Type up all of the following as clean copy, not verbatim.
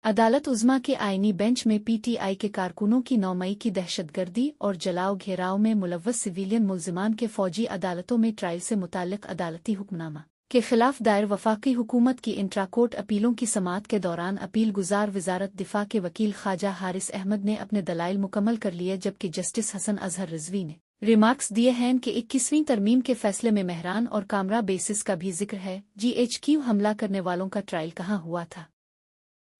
अदालत उज़्मा के आईनी बेंच में पीटीआई के कारकुनों की 9 मई की दहशतगर्दी और जलाओ घेराव में मुलव्वस सिविलियन मुल्ज़िमान के फ़ौजी अदालतों में ट्रायल से मुताल्लिक़ अदालती हुक्मनामा के ख़िलाफ़ दायर वफ़ाक़ी हुकूमत की इंट्राकोर्ट अपीलों की समाअत के दौरान अपील गुज़ार वज़ारत दिफ़ा के वकील ख्वाजा हारिस अहमद ने अपने दलाइल मुकम्मल कर लिए, जबकि जस्टिस हसन अज़हर रिज़वी ने रिमार्क्स दिए हैं कि 21वीं तरमीम के फ़ैसले में मेहरान और कामरा बेसिस का भी जिक्र है। GHQ हमला करने वालों का ट्रायल कहाँ हुआ था?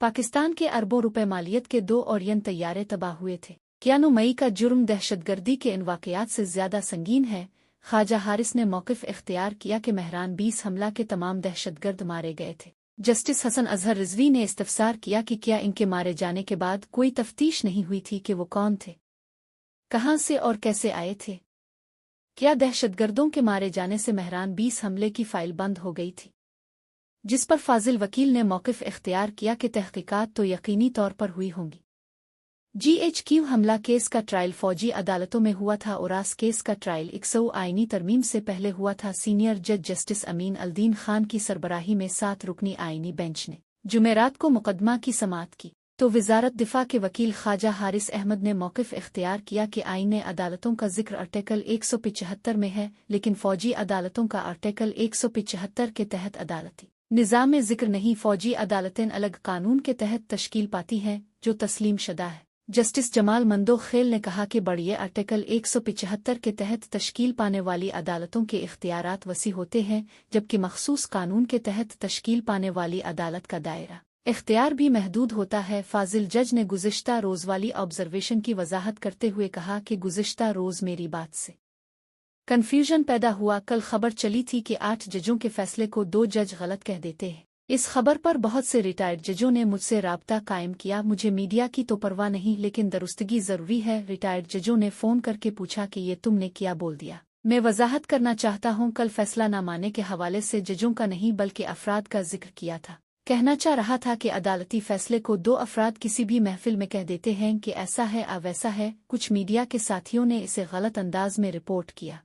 पाकिस्तान के अरबों रुपए मालियत के 2 ओरियन तैयारे तबाह हुए थे। क्या 9 मई का जुर्म दहशतगर्दी के इन वाक़यात से ज़्यादा संगीन है? ख्वाजा हारिस ने मौक़िफ़ इख्तियार किया कि मेहरान 20 हमला के तमाम दहशतगर्द मारे गए थे। जस्टिस हसन अज़हर रिज़वी ने इस्तफ़सार किया कि क्या इनके मारे जाने के बाद कोई तफ्तीश नहीं हुई थी कि वो कौन थे, कहाँ से और कैसे आए थे? क्या दहशतगर्दों के मारे जाने से मेहरान 20 हमले की फ़ाइल बंद हो गई थी? जिस पर फाजिल वकील ने मौक़िफ़ इख्तियार किया कि तहक़ीक़ात तो यकीनी तौर पर हुई होंगी। GHQ हमला केस का ट्रायल फ़ौजी अदालतों में हुआ था। उरास केस का ट्रायल 100 आईनी तरमीम से पहले हुआ था। सीनियर जज जस्टिस अमीन अल्दीन खान की सरबराही में 7 रुकनी आईनी बेंच ने जुमेरात को मुकदमा की समाअत की तो वज़ारत दिफ़ा के वकील ख्वाजा हारिस अहमद ने मौक़िफ़ इख्तियार किया कि आईन अदालतों का जिक्र आर्टिकल 175 में है, लेकिन फ़ौजी अदालतों का आर्टिकल 175 के तहत अदालती निज़ाम में जिक्र नहीं। फ़ौजी अदालतें अलग कानून के तहत तश्कील पाती हैं जो तस्लीम शुदा है। जस्टिस जमाल मंदोखेल ने कहा कि बढ़िए आर्टिकल 175 के तहत तश्कील पाने वाली अदालतों के इख्तियारात वसी होते हैं, जबकि मखसूस कानून के तहत तश्कील पाने वाली अदालत का दायरा इख्तियार भी महदूद होता है। फाजिल जज ने गुज़िश्ता रोज़ वाली ऑब्जर्वेशन की वजाहत करते हुए कहा कि गुज़िश्ता रोज़ मेरी बात से कन्फ्यूजन पैदा हुआ। कल खबर चली थी कि 8 जजों के फैसले को 2 जज गलत कह देते हैं। इस खबर पर बहुत से रिटायर्ड जजों ने मुझसे राब्ता कायम किया। मुझे मीडिया की तो परवाह नहीं, लेकिन दुरुस्तगी ज़रूरी है। रिटायर्ड जजों ने फ़ोन करके पूछा कि ये तुमने क्या बोल दिया। मैं वजाहत करना चाहता हूँ, कल फैसला न मानने के हवाले से जजों का नहीं बल्कि अफराद का जिक्र किया था। कहना चाह रहा था कि अदालती फैसले को 2 अफराद किसी भी महफिल में कह देते हैं कि ऐसा है वैसा है। कुछ मीडिया के साथियों ने इसे गलत अंदाज में रिपोर्ट किया।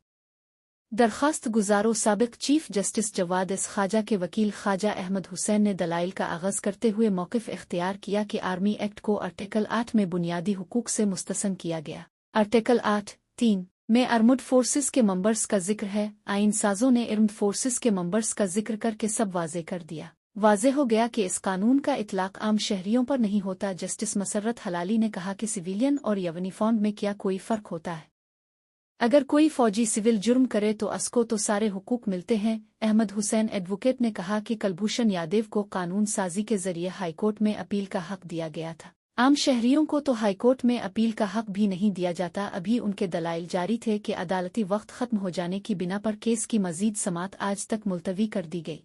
दरख्वास्त गुजारों साबिक chief justice Jawad S Khawaja के वकील ख्वाजा अहमद हुसैन ने दलाइल का आगाज़ करते हुए मौक़िफ़ इख्तियार किया कि आर्मी एक्ट को आर्टिकल 8 में बुनियादी हुकूक से मुस्तसन किया गया। आर्टिकल 8(3) में आर्मड फोर्सेस के मेंबर्स का जिक्र है। आइन साजों ने आर्मड फोर्सेस के मेंबर्स का जिक्र करके सब वाज़े कर दिया। वाज़े हो गया कि इस कानून का इतलाक़ आम शहरियों पर नहीं होता। जस्टिस मसर्रत हलाली ने कहा कि सिविलियन और यूनिफॉर्म में क्या कोई फ़र्क होता है? अगर कोई फ़ौजी सिविल जुर्म करे तो उसको तो सारे हुकूक मिलते हैं। अहमद हुसैन एडवोकेट ने कहा कि कलभूषण यादव को कानून साजी के जरिए हाईकोर्ट में अपील का हक दिया गया था। आम शहरियों को तो हाईकोर्ट में अपील का हक भी नहीं दिया जाता। अभी उनके दलाइल जारी थे कि अदालती वक्त ख़त्म हो जाने की बिना पर केस की मज़ीद समाअत आज तक मुलतवी कर दी गई।